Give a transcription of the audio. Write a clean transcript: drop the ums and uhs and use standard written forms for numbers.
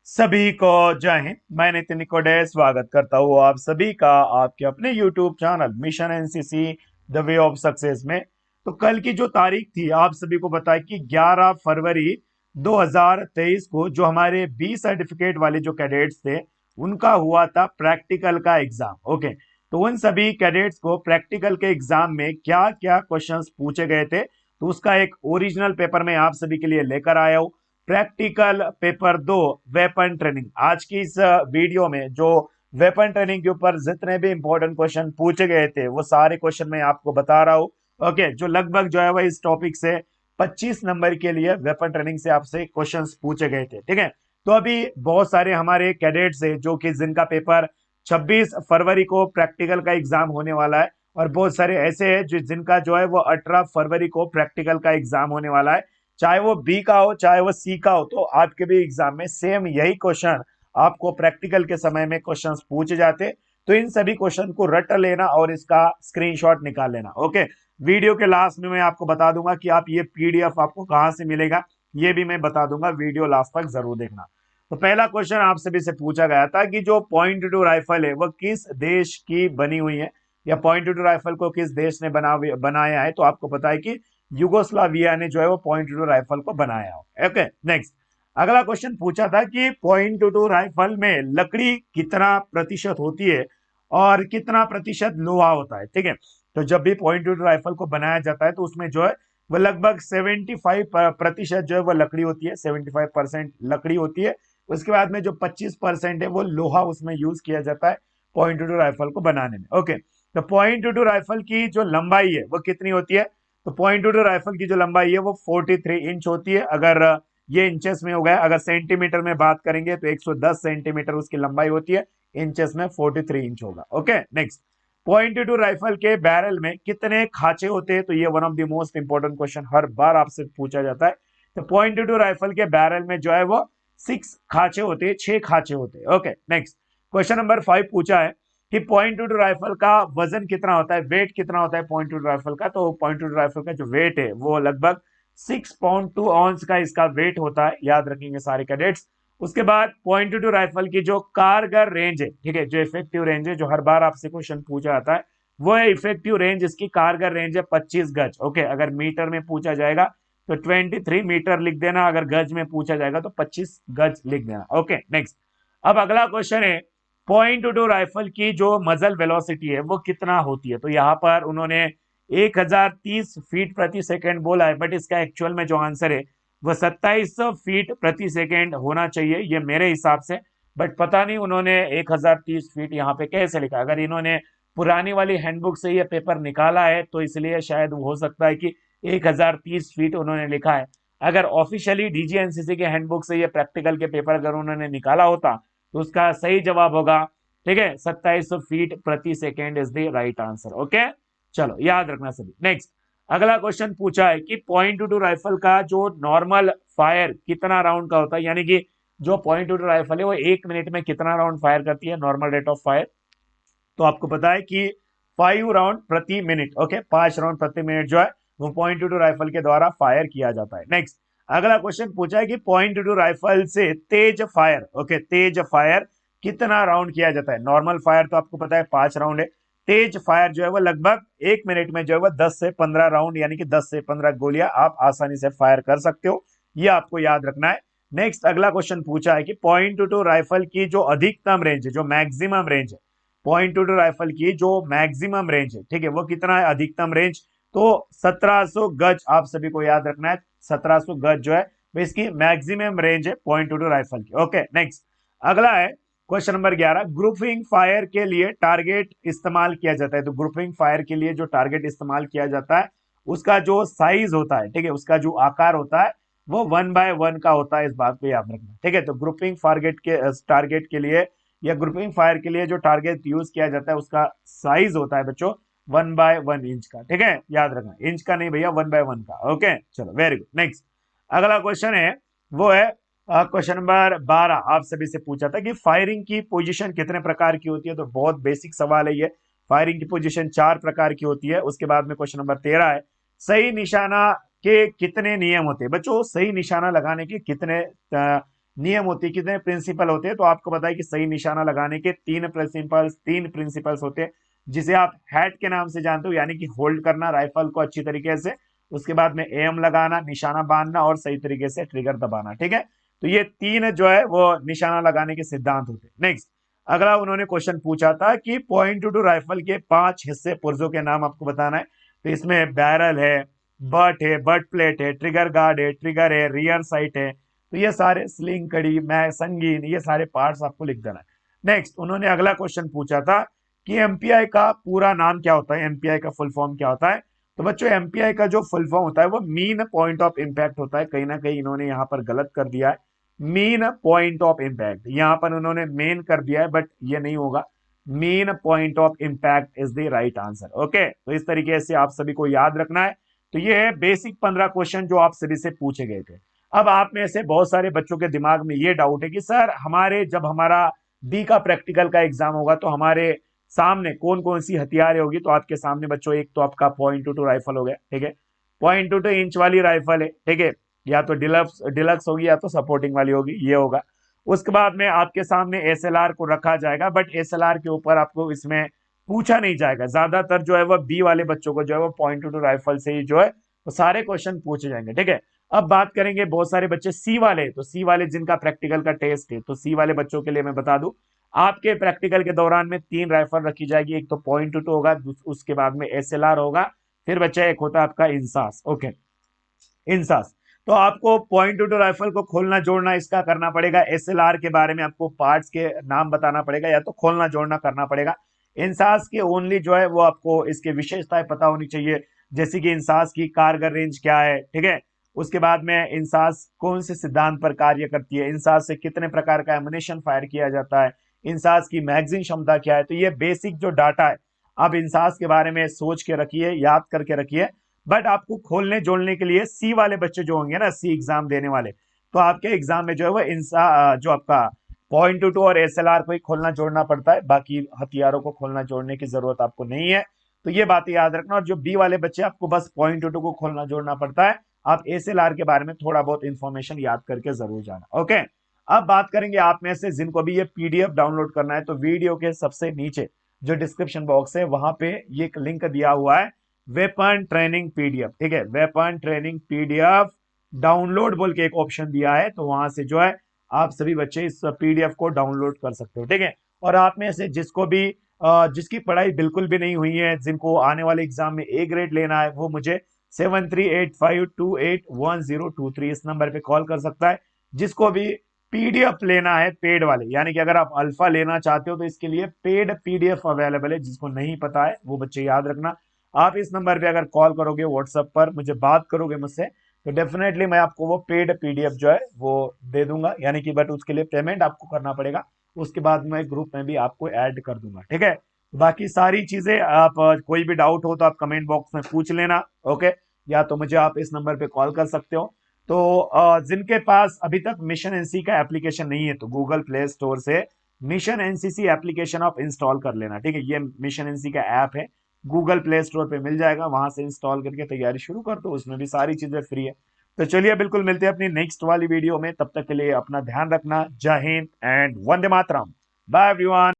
सभी को जय हिंद। मैं नितिन निकोडे स्वागत करता हूँ आप सभी का आपके अपने YouTube channel mission NCC the way of success में। तो कल की जो तारीख थी आप सभी को बताया कि 11 फरवरी 2023 को जो हमारे बी सर्टिफिकेट वाले जो कैडेट्स थे उनका हुआ था प्रैक्टिकल का एग्जाम। ओके, तो उन सभी कैडेट्स को प्रैक्टिकल के एग्जाम में क्या क्या क्वेश्चंस पूछे गए थे तो उसका एक ओरिजिनल पेपर मैं आप सभी के लिए लेकर आया हूँ। Practical paper 2 weapon training. आज की इस वीडियो में जो वेपन ट्रेनिंग के ऊपर जितने भी इंपॉर्टेंट क्वेश्चन पूछे गए थे वो सारे क्वेश्चन मैं आपको बता रहा हूँ। ओके, जो लगभग जो है वो इस टॉपिक से 25 नंबर के लिए वेपन ट्रेनिंग से आपसे क्वेश्चंस पूछे गए थे। ठीक है, तो अभी बहुत सारे हमारे कैडेट्स है जो कि जिनका पेपर 26 फरवरी को प्रैक्टिकल का एग्जाम होने वाला है और बहुत सारे ऐसे हैं जिनका जो है वो 18 फरवरी को प्रैक्टिकल का एग्जाम होने वाला है। चाहे वो बी का हो चाहे वो सी का हो, तो आपके भी एग्जाम में सेम यही क्वेश्चन आपको प्रैक्टिकल के समय में क्वेश्चंस पूछे जाते। तो इन सभी क्वेश्चन को रट लेना और इसका स्क्रीनशॉट निकाल लेना। ओके, वीडियो के लास्ट में मैं आपको बता दूंगा कि आप ये पीडीएफ आपको कहां से मिलेगा, ये भी मैं बता दूंगा। वीडियो लास्ट तक जरूर देखना। तो पहला क्वेश्चन आप सभी से पूछा गया था कि जो पॉइंट टू राइफल है वो किस देश की बनी हुई है, या पॉइंट टू राइफल को किस देश ने बनाया है। तो आपको पता है कि युगोस्लाविया ने जो है वो पॉइंट टू राइफल को बनाया हो। ओके, नेक्स्ट अगला क्वेश्चन पूछा था कि पॉइंट टू राइफल में लकड़ी कितना प्रतिशत होती है और कितना प्रतिशत लोहा होता है। ठीक है, तो जब भी पॉइंट टू राइफल को बनाया जाता है तो उसमें जो है वो लगभग 75% जो है वो लकड़ी होती है, 75% लकड़ी होती है। उसके बाद में जो 25% है वो लोहा उसमें यूज किया जाता है पॉइंट टू राइफल को बनाने में। ओके, तो पॉइंट टू राइफल की जो लंबाई है वो कितनी होती है। तो पॉइंट टू राइफल की जो लंबाई है वो 43 इंच होती है। अगर ये इंचेस में हो गया, अगर सेंटीमीटर में बात करेंगे तो 110 सेंटीमीटर उसकी लंबाई होती है, इंचेस में 43 इंच होगा। Okay, next point two rifle के बैरल में कितने खांचे होते हैं। तो ये one of the most important question हर बार आपसे पूछा जाता है। तो पॉइंट टू राइफल के बैरल में जो है वो 6 खांचे होते हैं, 6 खांचे होते हैं। ओके, नेक्स्ट क्वेश्चन नंबर 5 पूछा है कि पॉइंट टू राइफल का वजन कितना होता है, वेट कितना होता है पॉइंट टू राइफल का। तो पॉइंट टू राइफल का जो वेट है वो लगभग 6.2 ऑunce का इसका वेट होता है, याद रखेंगे सारे कैडेट्स। उसके बाद पॉइंट टू राइफल की जो कारगर रेंज है, ठीक है, जो इफेक्टिव रेंज है, जो हर बार आपसे क्वेश्चन पूछा जाता है वो है इफेक्टिव रेंज, इसकी कारगर रेंज है 25 गज। ओके, अगर मीटर में पूछा जाएगा तो 23 मीटर लिख देना, अगर गज में पूछा जाएगा तो 25 गज लिख देना। ओके, नेक्स्ट अब अगला क्वेश्चन है पॉइंट टू राइफल की जो मजल वेलोसिटी है वो कितना होती है। तो यहाँ पर उन्होंने 1030 फीट प्रति सेकंड बोला है, बट इसका एक्चुअल में जो आंसर है वो 2700 फीट प्रति सेकंड होना चाहिए ये मेरे हिसाब से। बट पता नहीं उन्होंने 1030 फीट यहाँ पे कैसे लिखा। अगर इन्होंने पुरानी वाली हैंडबुक से ये पेपर निकाला है तो इसलिए शायद हो सकता है कि 1030 फीट उन्होंने लिखा है। अगर ऑफिशियली डीजीएनसीसी के हैंडबुक से ये प्रैक्टिकल के पेपर अगर उन्होंने निकाला होता तो उसका सही जवाब होगा, ठीक है, 2700 फीट प्रति second is the right answer. Okay, चलो याद रखना सभी। नेक्स्ट अगला क्वेश्चन पूछा है कि पॉइंट टू राइफल का जो नॉर्मल फायर कितना राउंड का होता है, यानी कि जो पॉइंट टू राइफल है वो 1 मिनट में कितना राउंड फायर करती है, नॉर्मल रेट ऑफ फायर। तो आपको पता है कि 5 राउंड प्रति मिनट। ओके, 5 राउंड प्रति मिनट जो है वो पॉइंट टू राइफल के द्वारा फायर किया जाता है। नेक्स्ट अगला क्वेश्चन पूछा है कि पॉइंट टू राइफल से तेज फायर, ओके, तेज फायर कितना राउंड किया जाता है। नॉर्मल फायर तो आपको पता है 5 राउंड है, तेज फायर जो है वो लगभग 1 मिनट में जो है वो 10 से 15 राउंड यानी कि 10 से 15 गोलियां आप आसानी से फायर कर सकते हो, ये आपको याद रखना है। नेक्स्ट अगला क्वेश्चन पूछा है कि पॉइंट टू राइफल की जो अधिकतम रेंज है, जो मैक्सिमम रेंज है, पॉइंट टू राइफल की जो मैक्सिमम रेंज है, ठीक है, वो कितना है अधिकतम रेंज। तो 1700 गज आप सभी को याद रखना है, 1700 गज जो है वो इसकी मैक्सिमम रेंज है पॉइंट टू राइफल की। ओके, नेक्स्ट अगला है क्वेश्चन नंबर 11, ग्रुपिंग फायर के लिए टारगेट इस्तेमाल किया जाता है। तो ग्रुपिंग फायर के लिए जो टारगेट इस्तेमाल किया जाता है उसका जो साइज होता है, ठीक है, उसका जो आकार होता है वो 1/1 का होता है, इस बात को याद रखना। ठीक है, तो ग्रुपिंग टारगेट के लिए या ग्रुपिंग फायर के लिए जो टारगेट यूज किया जाता है उसका साइज होता है बच्चों 1/1 इंच का। ठीक है, याद रखना, इंच का नहीं भैया, 1/1 का। ओके, चलो वेरी गुड। नेक्स्ट अगला क्वेश्चन है वो है क्वेश्चन नंबर 12, आप सभी से पूछा था कि फायरिंग की पोजीशन कितने प्रकार की होती है। तो बहुत बेसिक सवाल है ये, फायरिंग की पोजीशन 4 प्रकार की होती है। उसके बाद में क्वेश्चन नंबर 13 है सही निशाना के कितने नियम होते हैं। बच्चों सही निशाना लगाने के कितने नियम होते हैं, कितने प्रिंसिपल होते हैं, तो आपको पता है कि सही निशाना लगाने के तीन प्रिंसिपल्स होते हैं, जिसे आप हैट के नाम से जानते हो, यानी कि होल्ड करना राइफल को अच्छी तरीके से, उसके बाद में एम लगाना, निशाना बांधना और सही तरीके से ट्रिगर दबाना। ठीक है, तो ये तीन जो है वो निशाना लगाने के सिद्धांत होते हैं। नेक्स्ट, अगला उन्होंने क्वेश्चन पूछा था कि .22 राइफल के 5 हिस्से पुर्जों के नाम आपको बताना है। तो इसमें बैरल है, बट प्लेट है, ट्रिगर गार्ड है, ट्रिगर है, रियर साइट है, तो ये सारे स्लिंग कड़ी मैं संगीन, ये सारे पार्ट्स आपको लिख देना है। नेक्स्ट, उन्होंने अगला क्वेश्चन पूछा था कि एमपीआई का पूरा नाम क्या होता है, एमपीआई का फुल फॉर्म क्या होता है। तो बच्चों, एमपीआई का जो फुल फॉर्म होता है वो मीन पॉइंट ऑफ इम्पैक्ट होता है। कहीं ना कहीं इन्होंने यहाँ पर गलत कर दिया है, मीन पॉइंट ऑफ इम्पैक्ट, यहाँ पर उन्होंने मेन कर दिया है, बट ये नहीं होगा, mean point of impact is the right answer. Okay, तो इस तरीके से आप सभी को याद रखना है। तो ये है बेसिक 15 क्वेश्चन जो आप सभी से पूछे गए थे। अब आप में से बहुत सारे बच्चों के दिमाग में ये डाउट है कि सर हमारे जब हमारा बी का प्रैक्टिकल का एग्जाम होगा तो हमारे सामने कौन कौन सी हथियारें होगी। तो आपके सामने बच्चों एक तो आपका .22 राइफल हो गया, ठीक है, .22 इंच वाली राइफल है, ठीक है, या तो डिलक्स होगी या तो सपोर्टिंग वाली होगी, ये होगा। उसके बाद में आपके सामने एसएलआर को रखा जाएगा, बट एसएलआर के ऊपर आपको इसमें पूछा नहीं जाएगा। ज्यादातर जो है वो बी वाले बच्चों को जो है वो .22 राइफल से ही जो है वो सारे क्वेश्चन पूछे जाएंगे। ठीक है, अब बात करेंगे बहुत सारे बच्चे सी वाले, तो सी वाले जिनका प्रैक्टिकल का टेस्ट है, तो सी वाले बच्चों के लिए मैं बता दूं, आपके प्रैक्टिकल के दौरान में 3 राइफल रखी जाएगी। एक तो .22 होगा, उसके बाद में एसएलआर होगा, फिर बच्चा एक होता है आपका इंसास। ओके, इंसास, तो आपको .22 राइफल को खोलना जोड़ना इसका करना पड़ेगा। एसएलआर के बारे में आपको पार्ट्स के नाम बताना पड़ेगा, या तो खोलना जोड़ना करना पड़ेगा। इंसास के ओनली जो है वो आपको इसके विशेषताएं पता होनी चाहिए, जैसे कि इंसास की कारगर रेंज क्या है, ठीक है, उसके बाद में इंसास कौन से सिद्धांत पर कार्य करती है, इंसास से कितने प्रकार का एमुनेशन फायर किया जाता है, इंसास की मैगजीन क्षमता क्या है। तो ये बेसिक जो डाटा है आप इंसास के बारे में सोच के रखिए, याद करके रखिए। बट आपको खोलने जोड़ने के लिए सी वाले बच्चे जो होंगे ना, सी एग्जाम देने वाले, तो आपके एग्जाम में जो है वो इंसा जो आपका .22 और एसएलआर को ही खोलना जोड़ना पड़ता है, बाकी हथियारों को खोलना जोड़ने की जरूरत आपको नहीं है। तो ये बात याद रखना। और जो बी वाले बच्चे आपको बस .22 को खोलना जोड़ना पड़ता है, आप एसएलआर के बारे में थोड़ा बहुत इंफॉर्मेशन याद करके जरूर जाना। ओके, अब बात करेंगे आप में से जिनको भी ये पीडीएफ डाउनलोड करना है, तो वीडियो के सबसे नीचे जो डिस्क्रिप्शन बॉक्स है वहां पे ये एक लिंक दिया हुआ है, वेपन ट्रेनिंग पीडीएफ। ठीक है, वेपन ट्रेनिंग पीडीएफ डाउनलोड बोल के एक ऑप्शन दिया है, तो वहां से जो है आप सभी बच्चे इस पीडीएफ को डाउनलोड कर सकते हो। ठीक है, और आप में से जिसको भी जिसकी पढ़ाई बिल्कुल भी नहीं हुई है, जिनको आने वाले एग्जाम में ए ग्रेड लेना है, वो मुझे 7385281023 इस नंबर पे कॉल कर सकता है। जिसको भी पीडीएफ लेना है पेड वाले, यानी कि अगर आप अल्फा लेना चाहते हो तो इसके लिए पेड पीडीएफ अवेलेबल है, जिसको नहीं पता है वो बच्चे याद रखना। आप इस नंबर पे अगर कॉल करोगे, व्हाट्सएप पर मुझे बात करोगे मुझसे, तो डेफिनेटली मैं आपको वो पेड पीडीएफ जो है वो दे दूंगा, यानी कि बट उसके लिए पेमेंट आपको करना पड़ेगा। उसके बाद मैं ग्रुप में भी आपको ऐड कर दूंगा। ठीक है, बाकी सारी चीजें आप कोई भी डाउट हो तो आप कमेंट बॉक्स में पूछ लेना। ओके, या तो मुझे आप इस नंबर पे कॉल कर सकते हो। तो जिनके पास अभी तक मिशन एनसी का एप्लीकेशन नहीं है, तो गूगल प्ले स्टोर से मिशन एनसीसी एप्लीकेशन आप इंस्टॉल कर लेना। ठीक है, ये मिशन एनसी का ऐप है, गूगल प्ले स्टोर पे मिल जाएगा, वहां से इंस्टॉल करके तैयारी शुरू कर दो, उसमें भी सारी चीजें फ्री है। तो चलिए बिल्कुल मिलते हैं अपनी नेक्स्ट वाली वीडियो में, तब तक के लिए अपना ध्यान रखना। जय हिंद एंड वंदे मातरम। Bye everyone.